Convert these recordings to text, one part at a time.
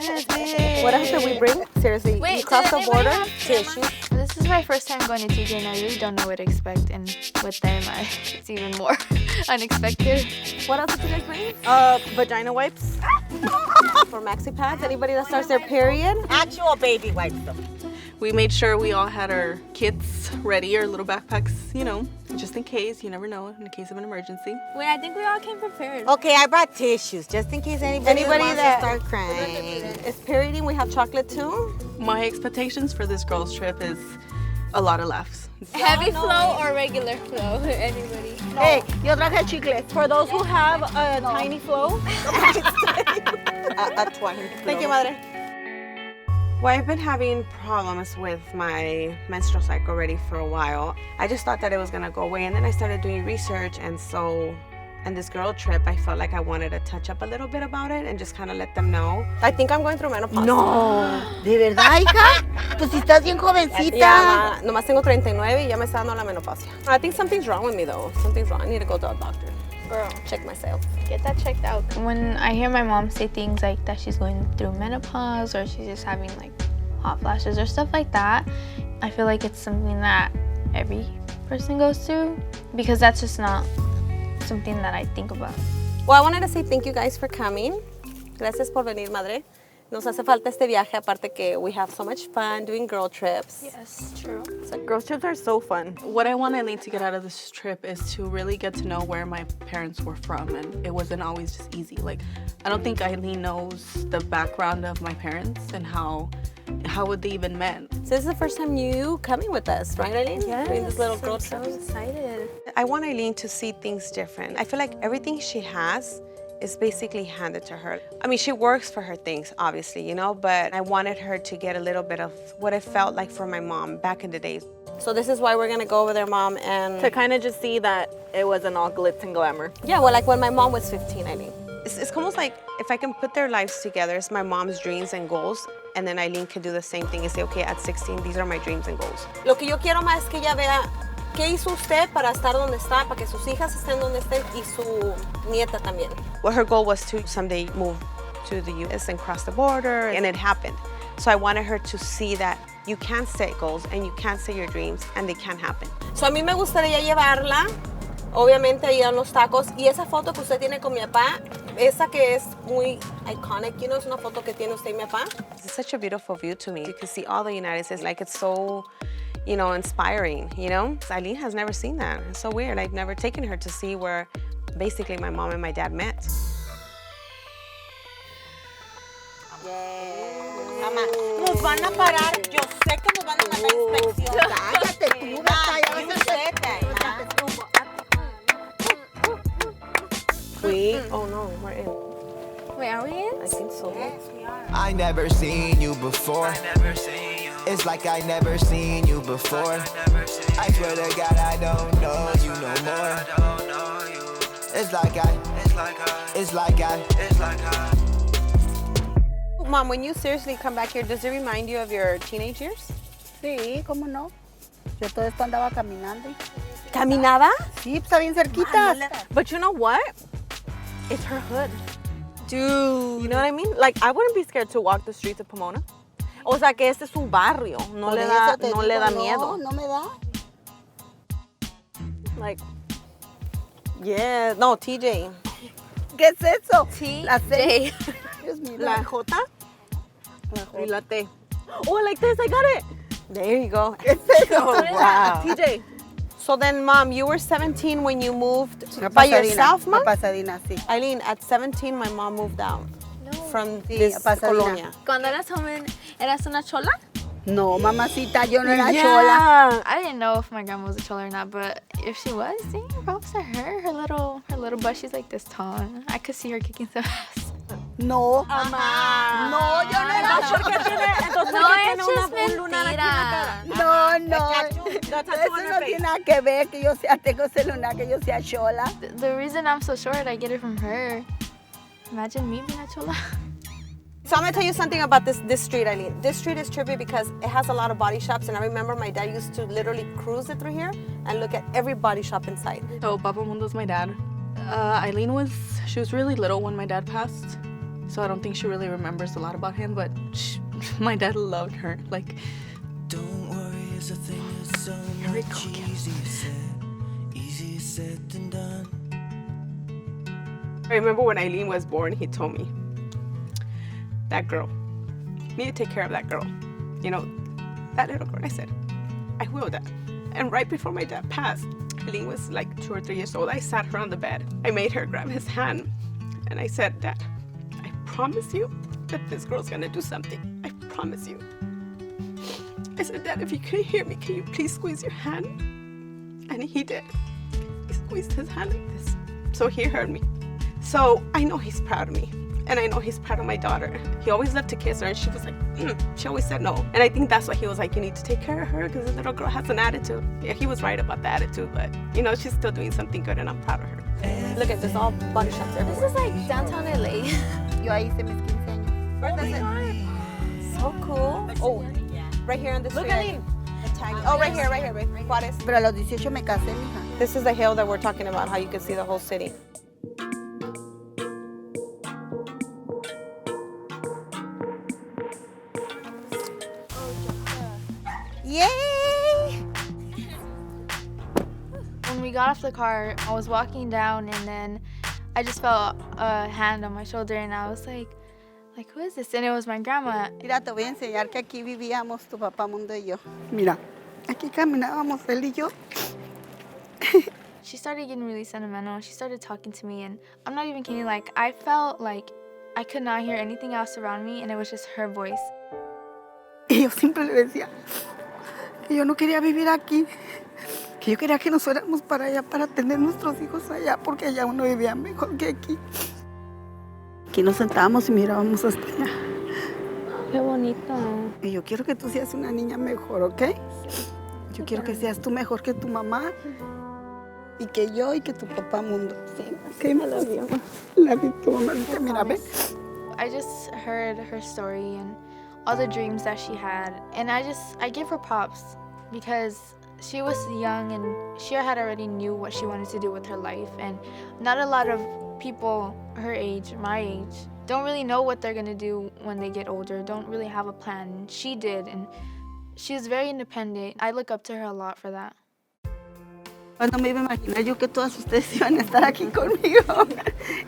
Yes, bitch. What else did we bring? Seriously, Wait, you crossed the border? Tissues. This is my first time going to TJ and I really don't know what to expect. And with them, it's even more unexpected. What else did you guys bring? Vagina wipes. For maxi pads? Anybody that starts their period? Actual baby wipes though. We made sure we all had our kits ready, our little backpacks, you know, just in case. You never know, in the case of an emergency. Wait, I think we all came prepared. Okay, I brought tissues just in case anybody wants that to start crying. is perioding, we have chocolate too. My expectations for this girls' trip is a lot of laughs. Heavy flow or regular flow? Anybody? Hey, yo traje chicles. For those who have a tiny flow. A 20. Thank you, madre. Well, I've been having problems with my menstrual cycle already for a while. I just thought that it was gonna go away, and then I started doing research, and so in this girl trip, I felt like I wanted to touch up a little bit about it and just kind of let them know. I think I'm going through menopause. No, ¿de verdad, hija? Pues si estás bien jovencita. Yeah, nomás tengo 39 y ya me está dando la menopausia. I think something's wrong with me though. Something's wrong. I need to go to a doctor. Girl, check myself. get that checked out. When I hear my mom say things like that she's going through menopause or she's just having like hot flashes or stuff like that, I feel like it's something that every person goes through because that's just not something that I think about. Well, I wanted to say thank you guys for coming. Gracias por venir, madre. Nos hace falta este viaje, aparte que we have so much fun doing girl trips. Yes, true. Girls' trips are so fun. What I want Eileen to get out of this trip is to really get to know where my parents were from, and it wasn't always just easy. Like, I don't think Eileen knows the background of my parents and how would they even met. So this is the first time you coming with us, right, Eileen? Yes, Doing this little girl I'm so trip. excited. I want Eileen to see things different. I feel like everything she has is basically handed to her. I mean, she works for her things, obviously, you know, but I wanted her to get a little bit of what it felt like for my mom back in the days. So this is why we're gonna go over there, Mom, and To kind of just see that it wasn't all glitz and glamour. yeah, well, like when my mom was 15, Eileen. It's almost like if I can put their lives together, it's my mom's dreams and goals, and then Eileen can do the same thing and say, okay, at 16, these are my dreams and goals. Lo que yo quiero más es que ella vea qué hizo usted para estar donde está, para que sus hijas estén donde estén y su nieta también. Well, her goal was to someday move to the U.S. and cross the border, and it happened. So I wanted her to see that you can set goals and you can set your dreams and they can happen. So a mí me gustaría llevarla, obviamente, ahí a los tacos. Y esa foto que usted tiene con mi papá, esa que es muy iconic, you know, es una foto que tiene usted y mi papá. It's such a beautiful view to me. You can see all the United States, like it's so, you know, inspiring, you know? Eileen has never seen that. It's so weird. I've never taken her to see where basically my mom and my dad met. Mamá, nos van a parar. Yo sé que nos van a mandar inspección. Cállate tú, Oh no, we're in. Wait, are we in? I think so. I never seen you before. It's like I never seen you before. I swear to God I don't know you no more. It's like I. Mom, when you seriously come back here, does it remind you of your teenage years? Sí, ¿cómo no? Yo todo esto andaba caminando. ¿Caminaba? Sí, está bien cerquita. But you know what? It's her hood. Dude. You know what I mean? Like, I wouldn't be scared to walk the streets of Pomona. O sea, que este es su barrio. No le da miedo. No me da. Like, Yeah, no, TJ. ¿Qué es eso? La C. Dios mío. la J y la T. Oh, like this, I got it. There you go. ¿Qué es eso? Wow. TJ. So then, Mom, you were 17 when you moved by yourself, Mom? A Pasadena, sí. Eileen, at 17, my mom moved out from Sí, this a Pasadena. colonia. Cuando eras joven, ¿eras una chola? No, mamacita, yo no era chola. I didn't know if my grandma was a chola or not, but if she was, dang, props to her. Her little butt, she's like this tall. I could see her kicking some ass. No. No, yo no era chola. No, es just mentira. No. Eso no tiene nada que ver que yo sea, tengo celular, que yo sea chola. The reason I'm so short, I get it from her. Imagine me being a chola. So I'm gonna tell you something about this street, Eileen. This street is trippy because it has a lot of body shops, and I remember my dad used to literally cruise it through here and look at every body shop inside. So Papa Mundo's my dad. Eileen she was really little when my dad passed. So I don't think she really remembers a lot about him, but my dad loved her. Like, Don't worry, it's a thing that's so much easier said than done. I remember when Eileen was born, he told me, that girl, you need to take care of that girl. You know, that little girl. I said, I will, Dad. And right before my dad passed, Eileen was like 2 or 3 years old. I sat her on the bed. I made her grab his hand. And I said, Dad, I promise you that this girl's gonna do something. I promise you. I said, Dad, if you can hear me, can you please squeeze your hand? And he did. He squeezed his hand like this. So he heard me. So I know he's proud of me. And I know he's proud of my daughter. He always loved to kiss her, and she was like, she always said no. And I think that's why he was like, you need to take care of her, because the little girl has an attitude. Yeah, he was right about the attitude, but you know, she's still doing something good, and I'm proud of her. Look at this, all body shops everywhere. This is like downtown LA. Yo ahí hice mis 15 años. So cool. Oh, right here on the street. Look, Eileen. Oh, right here, Juárez. Pero a los 18 me casé, mija. This is the hill that we're talking about, how you can see the whole city. Yay! When we got off the car, I was walking down and then I just felt a hand on my shoulder and I was like, who is this? And it was my grandma. Mira, te voy a enseñar que aquí vivíamos tu papá Mundo y yo. Mira, aquí caminábamos él y yo. She started getting really sentimental. She started talking to me and I'm not even kidding, like I felt like I could not hear anything else around me and it was just her voice. Y yo siempre le decía que yo no quería vivir aquí, que yo quería que nos fuéramos para allá para tener nuestros hijos allá, porque allá uno vivía mejor que aquí. Aquí nos sentábamos y mirábamos hasta allá. Qué bonito. Y yo quiero que tú seas una niña mejor, ¿ok? Yo quiero que seas tú mejor que tu mamá y que yo y que tu papá Mundo. Sí, me la vi, mamá. La vi tu mamá. Mira, ve. I just heard her story and all the dreams that she had. And I give her props because she was young and she had already knew what she wanted to do with her life. And not a lot of people her age, my age, don't really know what they're gonna do when they get older, don't really have a plan. She did, and she's very independent. I look up to her a lot for that. Cuando me iba a imaginar yo que todas ustedes iban a estar aquí conmigo.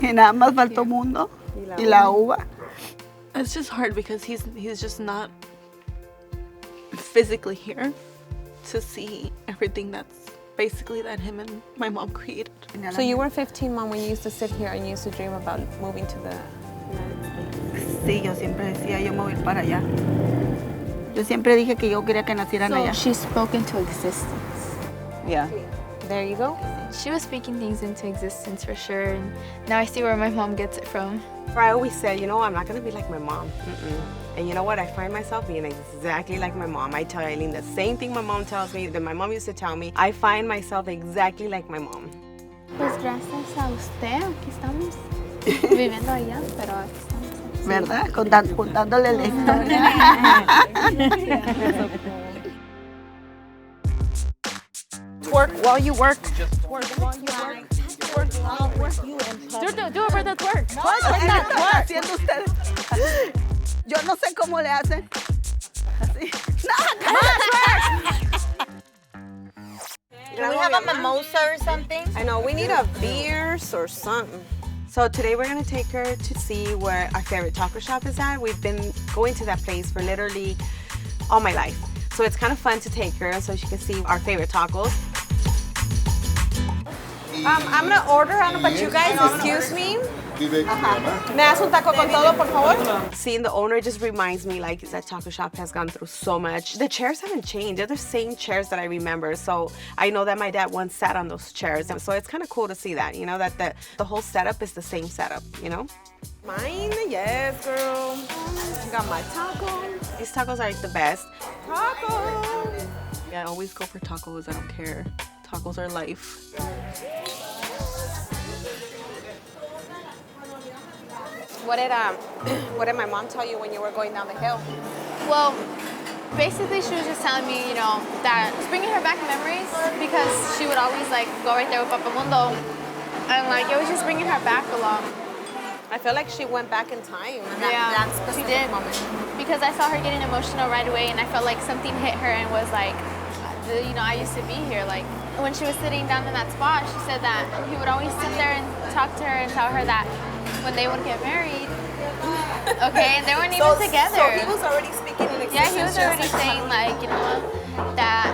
Y nada más faltó Mundo y la uva. it's just hard because he's just not physically here to see everything that's basically that him and my mom created. So you were 15, Mom, when you used to sit here and you used to dream about moving to the Sí, yo siempre decía, yo me voy para allá. Yo siempre dije que yo quería que nacieran allá. She spoke into existence. Yeah. There you go. She was speaking things into existence for sure, and now I see where my mom gets it from. I always said, you know, I'm not gonna be like my mom. And you know what? I find myself being exactly like my mom. I tell Eileen the same thing my mom tells me, that my mom used to tell me. I find myself exactly like my mom. Pues gracias a usted, aquí estamos viviendo allá, pero aquí estamos. ¿Verdad? Contándole la historia. Twerk while you work. Twerk while you work. Twerk while you work. Do it for the twerk. Twerk like that. Twerk. Haciendo ustedes. Yo no sé cómo le hacen. Así. Do we have a mimosa or something? I know, we need a beer or something. So today we're gonna take her to see where our favorite taco shop is at. We've been going to that place for literally all my life. So it's kind of fun to take her so she can see our favorite tacos. I'm gonna order, but you guys, excuse me. ¿Me das un taco con todo, por favor? Seeing the owner just reminds me like that taco shop has gone through so much. The chairs haven't changed. They're the same chairs that I remember. So I know that my dad once sat on those chairs. And so it's kind of cool to see that, you know, that the whole setup is the same setup, you know? Mine, yes, girl. Got my tacos. These tacos are like the best. Tacos! Yeah, I always go for tacos. I don't care. Tacos are life. What did my mom tell you when you were going down the hill? Well, basically she was just telling me, you know, that it's bringing her back memories because she would always like go right there with Papa Mundo, and like it was just bringing her back along. I feel like she went back in time in Yeah, that she specific did. moment. Because I saw her getting emotional right away, and I felt like something hit her and was like, I used to be here. Like when she was sitting down in that spot, she said that he would always sit there and talk to her and tell her that when they would get married, okay, and they weren't even together. So he was already speaking in existence. Yeah, he was just already saying like, that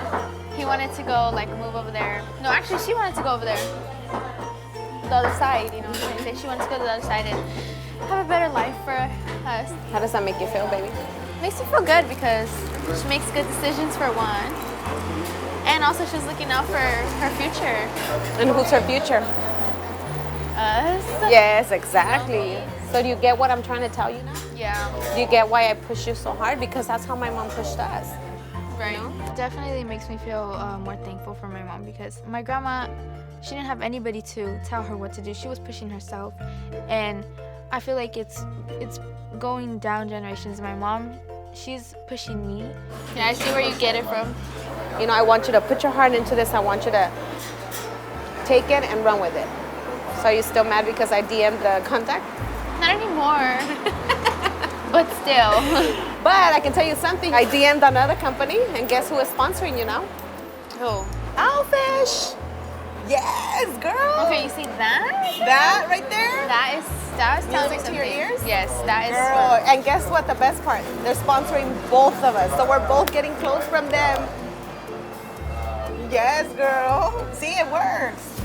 he wanted to go like move over there. No, actually she wanted to go over there. The other side, I'm trying to say. She wanted to go to the other side and have a better life for us. How does that make you feel, baby? Makes me feel good because she makes good decisions for one. And also she's looking out for her future. And who's her future? Us. Yes, exactly. So do you get what I'm trying to tell you now? Yeah. Do you get why I push you so hard? Because that's how my mom pushed us. Right. Definitely makes me feel more thankful for my mom because my grandma, she didn't have anybody to tell her what to do. She was pushing herself, and I feel like it's going down generations. My mom, she's pushing me. Yeah, I see where you get it from. I want you to put your heart into this. I want you to take it and run with it. So are you still mad because I DM'd the contact? Not anymore, but still. But I can tell you something. I DM'd another company, and guess who is sponsoring you now? Who? Owlfish. Yes, girl. Okay, you see that? That right there? That was telling me Music to something. your ears? Yes, that is. Girl, and guess what? The best part, they're sponsoring both of us, so we're both getting clothes from them. Yes, girl. See, it works.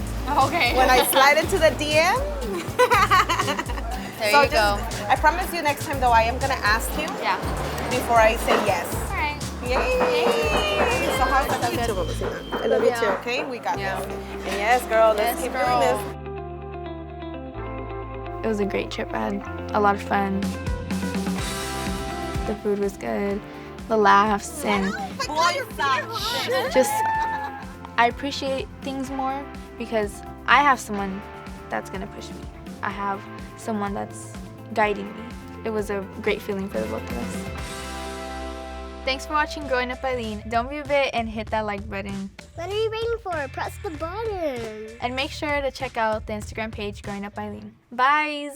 Okay. When I slide into the DM. There So you go. I promise you next time though, I am gonna ask you Yeah. before I say yes. All right. Yay! So how's that you too, Mamacita? I love you too, okay? We got Yeah. this. And yes, girl, let's keep doing this. It was a great trip. I had a lot of fun. The food was good, the laughs, and just I appreciate things more because I have someone that's gonna push me. I have someone that's guiding me. It was a great feeling for the both of us. Thanks for watching Growing Up Eileen. Don't be a bit and hit that like button. What are you waiting for? Press the button. And make sure to check out the Instagram page Growing Up Eileen. Bye!